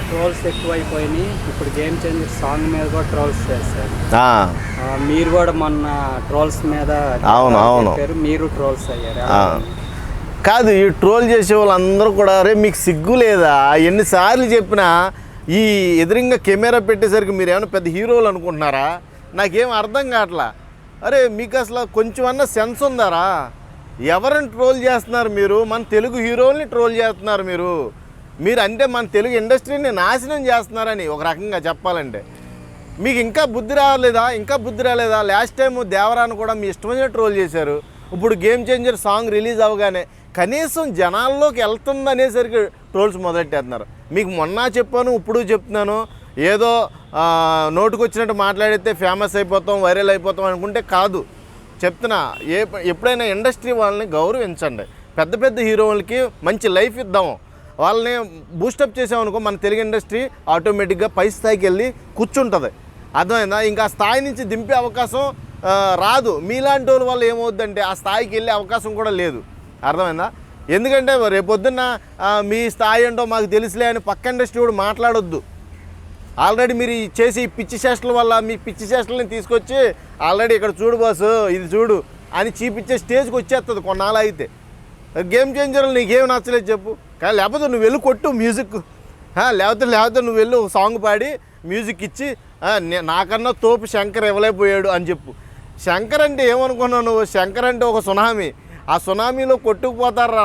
Trolls ఎక్కువైపోయినాయి. ఇప్పుడు game changer song మీద కూడా ట్రోల్స్ చేస్తారు. మీరు కూడా మొన్న ట్రోల్స్ మీద అవును మీరు ట్రోల్స్ అయ్యారు. కాదు, ఈ ట్రోల్ చేసే వాళ్ళందరూ కూడా అరే మీకు సిగ్గు లేదా? ఎన్నిసార్లు చెప్పినా ఈ ఎదురుగా కెమెరా పెట్టేసరికి మీరు ఏమైనా పెద్ద హీరోలు అనుకుంటున్నారా? నాకేం అర్థం కావట్లా. అరే మీకు అసలు కొంచెమన్నా సెన్స్ ఉందారా? ఎవరిని ట్రోల్ చేస్తున్నారు మీరు? మన తెలుగు హీరోల్ని ట్రోల్ చేస్తున్నారు మీరు అంటే మన తెలుగు ఇండస్ట్రీని నాశనం చేస్తున్నారని ఒక రకంగా చెప్పాలంటే. మీకు ఇంకా బుద్ధి రాలేదా? లాస్ట్ టైం దేవరాను కూడా మీ ఇష్టమైన ట్రోల్ చేశారు. ఇప్పుడు గేమ్ చేంజర్ సాంగ్ రిలీజ్ అవ్వగానే కనీసం జనాల్లోకి వెళ్తుందనేసరికి ట్రోల్స్ మొదలెట్టేస్తున్నారు. మీకు మొన్న చెప్పాను, ఇప్పుడు చెప్తున్నాను, ఏదో నోటుకు వచ్చినట్టు మాట్లాడితే ఫేమస్ అయిపోతాం, వైరల్ అయిపోతాం అనుకుంటే కాదు. చెప్తున్నా, ఎప్పుడైనా ఇండస్ట్రీ వాళ్ళని గౌరవించండి. పెద్ద హీరోలకి మంచి లైఫ్ ఇద్దాము. వాళ్ళని బూస్టప్ చేసామనుకో మన తెలుగు ఇండస్ట్రీ ఆటోమేటిక్గా పై స్థాయికి వెళ్ళి కూర్చుంటుంది. అర్థమైందా? ఇంకా ఆ స్థాయి నుంచి దింపే అవకాశం రాదు. మీలాంటి వాళ్ళ వల్ల ఏమవుద్దంటే ఆ స్థాయికి వెళ్ళే అవకాశం కూడా లేదు. అర్థమైందా? ఎందుకంటే రేపొద్దున్న మీ స్థాయి ఏంటో మాకు తెలుసులే అని పక్క ఇండస్ట్రీ కూడా మాట్లాడొద్దు. ఆల్రెడీ మీరు చేసి పిచ్చి చేష్టల వల్ల మీ పిచ్చి చేష్టలని తీసుకొచ్చి ఆల్రెడీ ఇక్కడ చూడు బాసు, ఇది చూడు అని చూపించే స్టేజ్కి వచ్చేస్తుంది కొన్నాళ్ళు అయితే. గేమ్ చేంజర్లు నీకేం నచ్చలేదు చెప్పు. కానీ లేకపోతే నువ్వు వెళ్ళి కొట్టు మ్యూజిక్, లేకపోతే నువ్వు వెళ్ళి ఒక సాంగ్ పాడి మ్యూజిక్ ఇచ్చి నాకన్నా తోపు శంకర్ ఇవ్వలేకపోయాడు అని చెప్పు. శంకర్ అంటే ఏమనుకున్నావు నువ్వు? శంకర్ అంటే ఒక సునామీ. ఆ సునామీలో కొట్టుకుపోతారు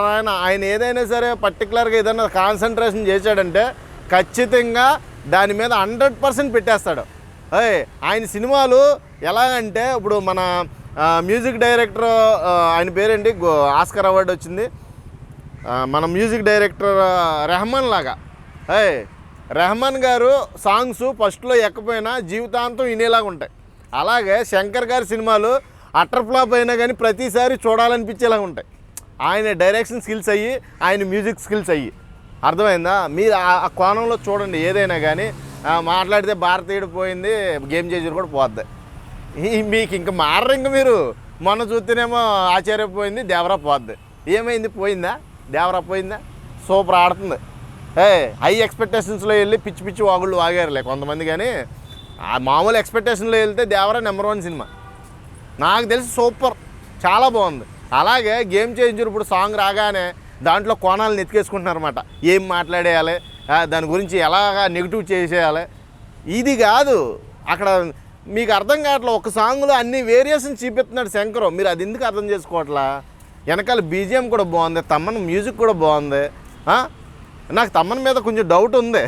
ఆయన ఏదైనా సరే పర్టికులర్గా ఏదైనా కాన్సన్ట్రేషన్ చేశాడంటే ఖచ్చితంగా దాని మీద 100% పెట్టేస్తాడు. ఆయన సినిమాలు ఎలాగంటే ఇప్పుడు మన మ్యూజిక్ డైరెక్టర్, ఆయన పేరేంటి, ఆస్కార్ అవార్డు వచ్చింది, మన మ్యూజిక్ డైరెక్టర్ రెహమాన్ లాగా. రెహమాన్ గారు సాంగ్స్ ఫస్ట్లో ఎక్కపోయినా జీవితాంతం వినేలాగా ఉంటాయి. అలాగే శంకర్ గారి సినిమాలు అటర్ ఫ్లాప్ అయినా కానీ ప్రతిసారి చూడాలనిపించేలాగా ఉంటాయి. ఆయన డైరెక్షన్ స్కిల్స్ అయ్యి, ఆయన మ్యూజిక్ స్కిల్స్ అయ్యి. అర్థమైందా? మీరు ఆ కోణంలో చూడండి. ఏదైనా కానీ మాట్లాడితే భారతీయుడు పోయింది, గేమ్ చేంజర్ కూడా పోద్ది. మీకు ఇంకా మారరు. ఇంక మీరు మొన్న చూస్తేనేమో ఆచార్య పోయింది, దేవరా పోద్ది. ఏమైంది? పోయిందా? దేవరా పోయిందా? సూపర్ ఆడుతుంది. హై ఎక్స్పెక్టేషన్స్లో వెళ్ళి పిచ్చి వాగుళ్ళు వాగారులే కొంతమంది. కానీ ఆ మామూలు ఎక్స్పెక్టేషన్లో వెళ్తే దేవరా #1 సినిమా. నాకు తెలిసి సూపర్, చాలా బాగుంది. అలాగే గేమ్ చేంజర్ ఇప్పుడు సాంగ్ రాగానే దాంట్లో కోణాలను ఎత్తికేసుకుంటున్నారన్నమాట. ఏం మాట్లాడేయాలి, దాని గురించి ఎలాగా నెగిటివ్ చేసేయాలి, ఇది కాదు. అక్కడ మీకు అర్థం కావట్లేదు. ఒక సాంగ్లో అన్ని వేరియేషన్ చూపిస్తున్నాడు శంకర్. మీరు అది ఎందుకు అర్థం చేసుకోవట్లా? వెనకాల బీజిఎం కూడా బాగుంది, తమ్మన్ మ్యూజిక్ కూడా బాగుంది. నాకు తమ్మన్ మీద కొంచెం డౌట్ ఉంది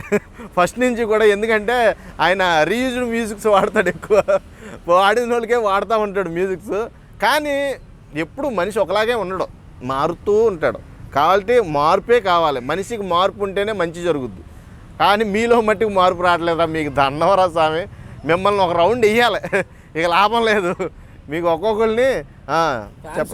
ఫస్ట్ నుంచి కూడా. ఎందుకంటే ఆయన రీయూజ్డ్ మ్యూజిక్స్ వాడతాడు, ఎక్కువ వాడిన వాళ్ళకే వాడుతూ ఉంటాడు మ్యూజిక్స్. కానీ ఎప్పుడు మనిషి ఒకలాగే ఉండడు, మారుతూ ఉంటాడు. కాబట్టి మార్పే కావాలి. మనిషికి మార్పు ఉంటేనే మంచి జరుగుద్ది. కానీ మీలో మట్టికి మార్పు రావట్లేదా? మీకు దండవరా స్వామి, మిమ్మల్ని ఒక రౌండ్ వేయాలి, ఇక లాభం లేదు. మీకు ఒక్కొక్కరిని చెప్ప